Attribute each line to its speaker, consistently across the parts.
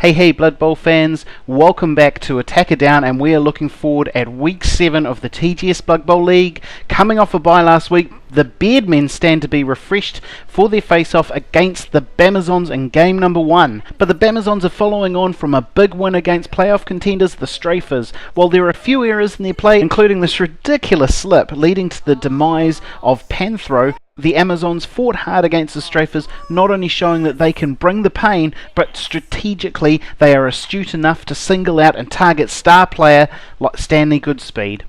Speaker 1: Hey Blood Bowl fans, welcome back to Attacker Down, and we are looking forward at week 7 of the TGS Blood Bowl League. Coming off a bye last week, the Beardmen stand to be refreshed for their face-off against the Bamazons in game number 1. But the Bamazons are following on from a big win against playoff contenders, the Strafers. While there are a few errors in their play, including this ridiculous slip leading to the demise of Panthro, the Amazons fought hard against the Strafers, not only showing that they can bring the pain, but strategically they are astute enough to single out and target star player like Stanley Goodspeed.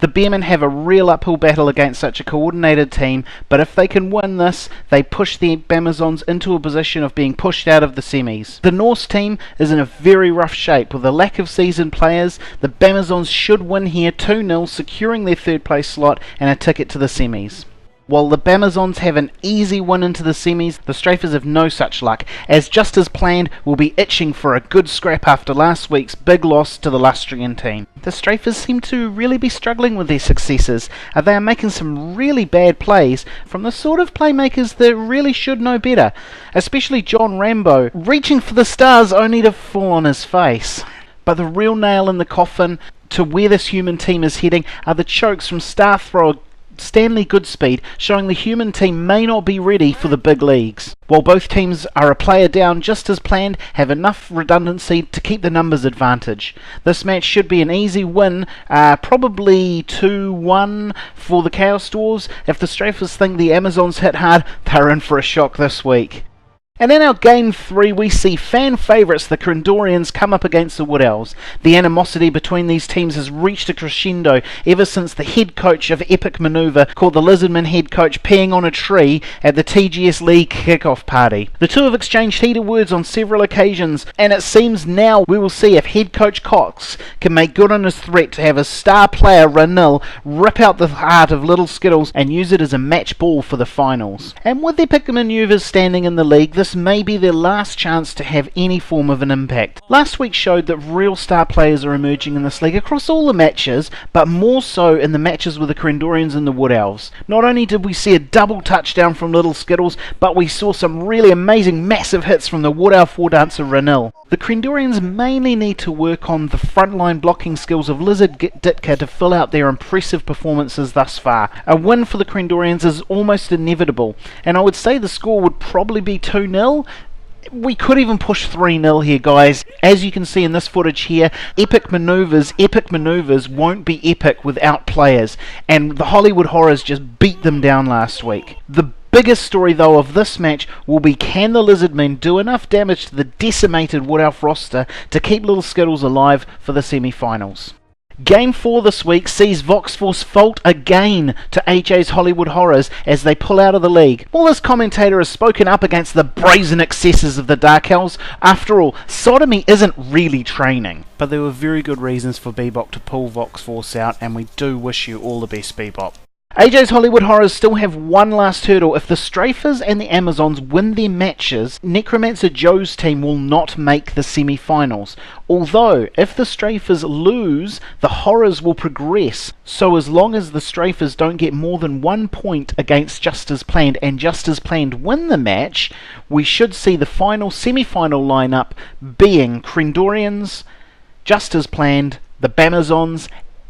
Speaker 1: The Bearmen have a real uphill battle against such a coordinated team, but if they can win this, they push the Bamazons into a position of being pushed out of the semis. The Norse team is in a very rough shape. With a lack of seasoned players, the Bamazons should win here 2-0, securing their third place slot and a ticket to the semis. While the Bamazons have an easy win into the semis, the Strafers have no such luck, as just as planned will be itching for a good scrap after last week's big loss to the Lustrian team. The Strafers seem to really be struggling with their successes. They are making some really bad plays from the sort of playmakers that really should know better, especially John Rambo, reaching for the stars only to fall on his face. But the real nail in the coffin to where this human team is heading are the chokes from star thrower Stanley Goodspeed, showing the human team may not be ready for the big leagues. While both teams are a player down just as planned, have enough redundancy to keep the numbers advantage. This match should be an easy win, probably 2-1 for the Chaos Dwarves. If the Strafers think the Amazons hit hard, they're in for a shock this week. And in our Game 3, we see fan favourites, the Crendorians, come up against the Wood Elves. The animosity between these teams has reached a crescendo ever since the head coach of Epic Manoeuvre called the Lizardman head coach peeing on a tree at the TGS League kickoff party. The two have exchanged heated words on several occasions, and it seems now we will see if head coach Cox can make good on his threat to have his star player Ranil rip out the heart of Lil Skittles and use it as a match ball for the finals. And with Epic Manoeuvre standing in the league, this may be their last chance to have any form of an impact. Last week showed that real star players are emerging in this league across all the matches, but more so in the matches with the Crendorians and the Wood Elves. Not only did we see a double touchdown from Lil Skittles, but we saw some really amazing massive hits from the Wood Elf war dancer Ranil. The Crendorians mainly need to work on the frontline blocking skills of Lizard Ditka to fill out their impressive performances thus far. A win for the Crendorians is almost inevitable, and I would say the score would probably be 2-0. We could even push 3-0 here, guys. As you can see in this footage here, Epic Manoeuvres won't be epic without players, and the Hollywood Horrors just beat them down last week. The biggest story though of this match will be, can the Lizardmen do enough damage to the decimated Wood Elf roster to keep Lil Skittles alive for the semi-finals? Game 4 this week sees VoxForce fault again to AJ's Hollywood Horrors as they pull out of the league. While this commentator has spoken up against the brazen excesses of the Dark Elves, after all, sodomy isn't really training. But there were very good reasons for Bebop to pull VoxForce out, and we do wish you all the best, Bebop. AJ's Hollywood Horrors still have one last hurdle. If the Strafers and the Amazons win their matches, Necromancer Joe's team will not make the semi-finals. Although, if the Strafers lose, the Horrors will progress. So as long as the Strafers don't get more than 1 point against Just As Planned, and Just As Planned win the match, we should see the final semi-final lineup being Crendorians, Just As Planned, the Bamazons,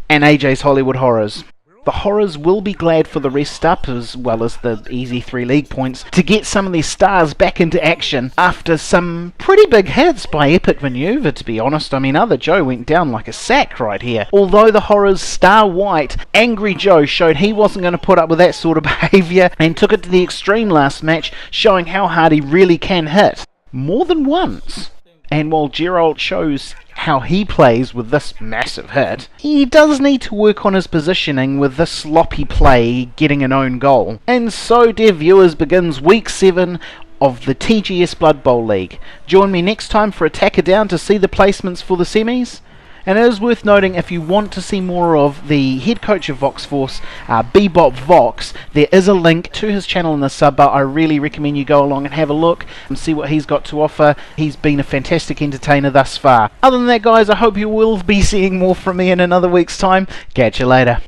Speaker 1: and AJ's Hollywood Horrors. The Horrors will be glad for the rest up, as well as the easy 3 league points, to get some of their stars back into action after some pretty big hits by Epic Manoeuvre, to be honest. I mean, other Joe went down like a sack right here. Although the Horrors' star White, Angry Joe, showed he wasn't going to put up with that sort of behaviour and took it to the extreme last match, showing how hard he really can hit. More than once. And while Gerald shows how he plays with this massive hit, he does need to work on his positioning with this sloppy play getting an own goal. And so, dear viewers, begins week 7 of the TGS Blood Bowl League. Join me next time for Attacker Down to see the placements for the semis. And it is worth noting, if you want to see more of the head coach of VoxForce, Bebop Vox, there is a link to his channel in the sub bar. I really recommend you go along and have a look and see what he's got to offer. He's been a fantastic entertainer thus far. Other than that, guys, I hope you will be seeing more from me in another week's time. Catch you later.